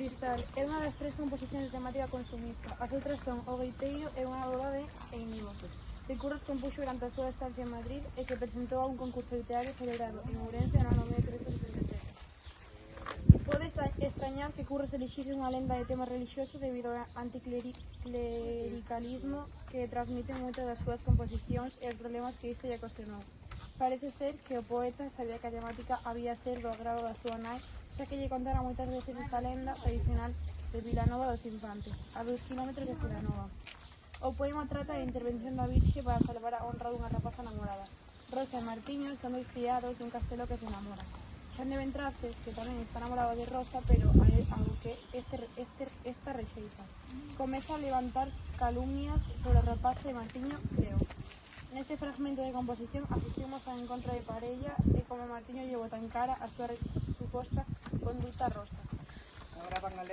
Cristal é unha das tres composicións de temática consumista. As outras son O Gaiteiro e Unha boda de Íñigo, que Curros compuxo durante a súa estancia en Madrid e que presentou a un concurso literario celebrado en Ourense no ano 1377. Pode extrañar que Curros elixise unha lenda de tema religioso debido ao anticlericalismo que transmiten moitas das súas composicións e os problemas que isto lle ocasionou. Parece ser que o poeta sabía que a temática había ser do agrado da súa nai, xa que lle contara moitas veces esta lenda tradicional de Vilanova dos Infantes, a 2 kilómetros de Celanova. O poema trata da intervención da Virxe para salvar a honra dunha rapaza namorada. Rosa e Martiño son dois criados dun castelo que se enamoran. Xoan de Ventraces, que tamén está namorado de Rosa, pero algo que esta rexeita. Comeza a levantar calumnias sobre o rapaz e Martiño creo. Neste fragmento de composición asistimos a encontro de parella e como Martiño lle bota en cara a súa suposta conduta a Rosa.